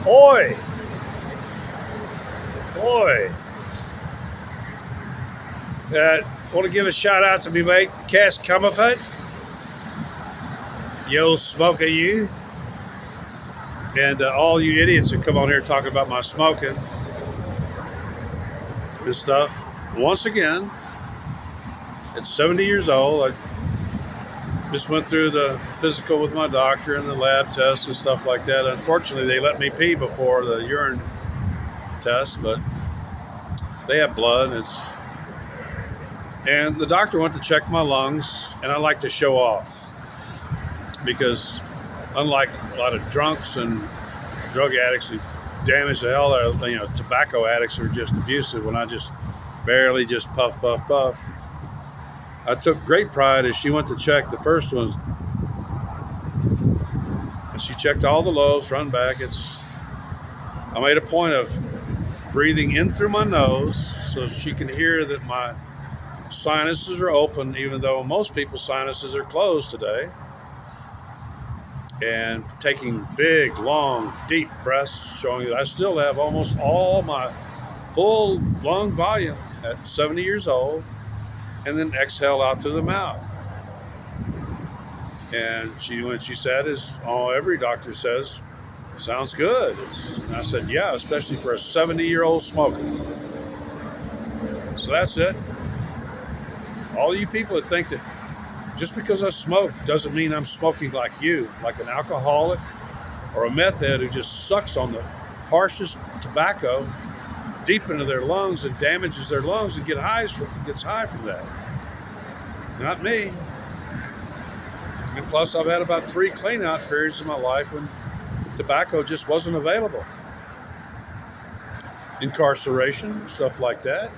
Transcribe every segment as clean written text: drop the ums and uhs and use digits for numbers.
Oi, oi. Want to give a shout out to me mate, Cass Comerford. Yo, smoker, you. And all you idiots who come on here talking about my smoking and stuff. Once again, at 70 years old, I just went through the physical with my doctor and the lab tests and stuff like that. Unfortunately, they let me pee before the urine test, but they have blood. And the doctor went to check my lungs, and I like to show off because, unlike a lot of drunks and drug addicts who damage the hell out of, tobacco addicts who are just abusive, when I just barely just puff, puff, puff. I took great pride as she went to check the first one. And she checked all the lobes, front and back. I made a point of breathing in through my nose so she can hear that my sinuses are open, even though most people's sinuses are closed today. And taking big, long, deep breaths, showing that I still have almost all my full lung volume at 70 years old, and then exhale out through the mouth. And when she said, every doctor says, sounds good. And I said, yeah, especially for a 70-year-old smoker. So that's it. All you people that think that just because I smoke doesn't mean I'm smoking like you, like an alcoholic or a meth head who just sucks on the harshest tobacco deep into their lungs and damages their lungs and gets high from that. Not me. And plus, I've had about 3 clean-out periods in my life when tobacco just wasn't available. Incarceration, stuff like that.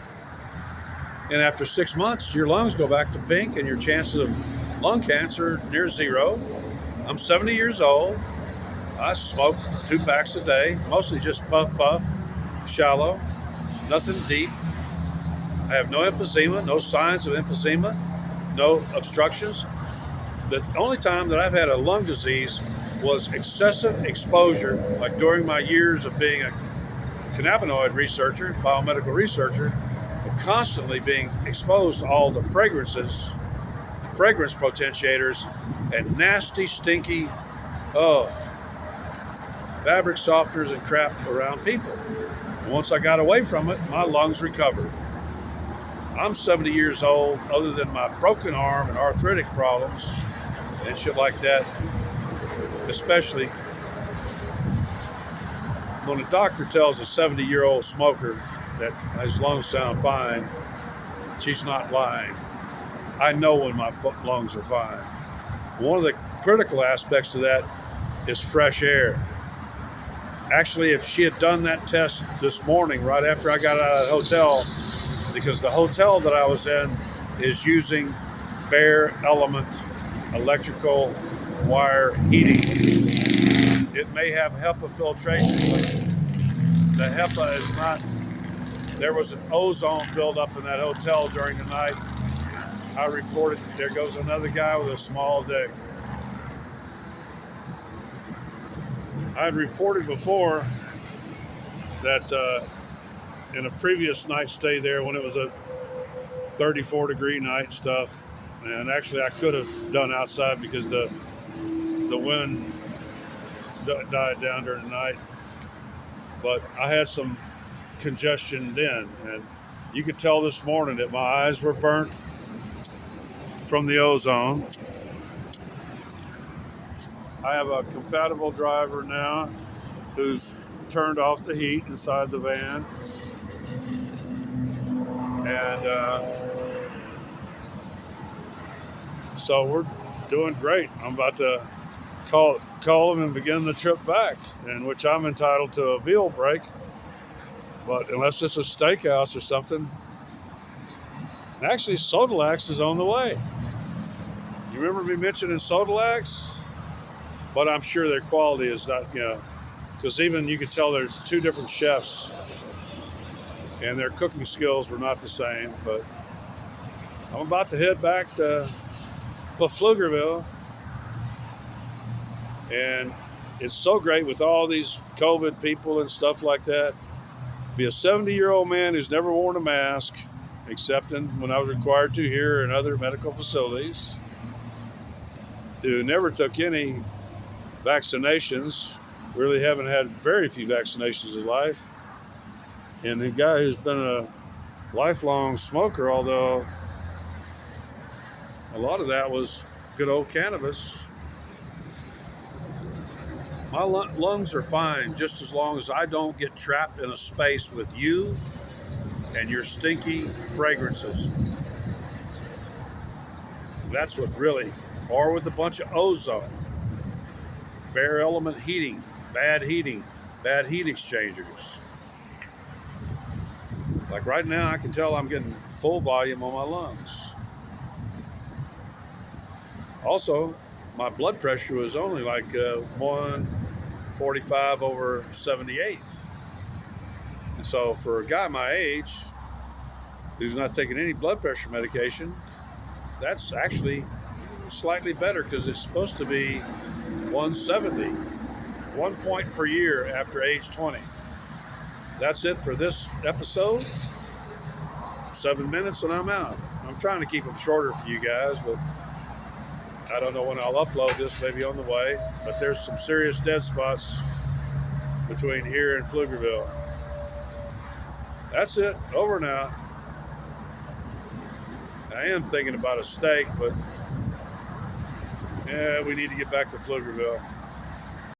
And after 6 months, your lungs go back to pink and your chances of lung cancer are near zero. I'm 70 years old. I smoke 2 packs a day, mostly just puff, puff, shallow, nothing deep. I have no emphysema, no signs of emphysema, no obstructions. The only time that I've had a lung disease was excessive exposure, like during my years of being a cannabinoid researcher, biomedical researcher, constantly being exposed to all the fragrances, fragrance potentiators, and nasty, stinky, fabric softeners and crap around people. And once I got away from it, my lungs recovered. I'm 70 years old, other than my broken arm and arthritic problems and shit like that, especially when a doctor tells a 70-year-old smoker that his lungs sound fine, she's not lying. I know when my lungs are fine. One of the critical aspects of that is fresh air. Actually, if she had done that test this morning, right after I got out of the hotel, because the hotel that I was in is using bare element electrical wire heating. It may have HEPA filtration, but the HEPA is not. There was an ozone buildup in that hotel during the night. I reported, there goes another guy with a small dick. I had reported before that in a previous night stay there, when it was a 34-degree night stuff, and actually I could have done outside because the wind died down during the night, but I had some congestion then, and you could tell this morning that my eyes were burnt from the ozone. I have a compatible driver now who's turned off the heat inside the van, and so we're doing great. I'm about to call him and begin the trip back, in which I'm entitled to a meal break. But unless it's a steakhouse or something, actually Sodalax is on the way. You remember me mentioning Sodalax? But I'm sure their quality is not, because even you could tell they're 2 different chefs and their cooking skills were not the same. But I'm about to head back to Pflugerville, and it's so great with all these COVID people and stuff like that. Be a 70-year-old man who's never worn a mask, except when I was required to here and other medical facilities, who never took any vaccinations, really haven't had very few vaccinations in life, and a guy who's been a lifelong smoker, although a lot of that was good old cannabis. My lungs are fine just as long as I don't get trapped in a space with you and your stinky fragrances. That's what really, or with a bunch of ozone, bare element heating, bad heat exchangers. Like right now, I can tell I'm getting full volume on my lungs. Also, my blood pressure was only like 145/78. And so for a guy my age who's not taking any blood pressure medication, that's actually slightly better because it's supposed to be 170, 1 point per year after age 20. That's it for this episode. 7 minutes and I'm out. I'm trying to keep them shorter for you guys, but I don't know when I'll upload this, maybe on the way, but there's some serious dead spots between here and Pflugerville. That's it. Over now. I am thinking about a steak, but yeah, we need to get back to Pflugerville.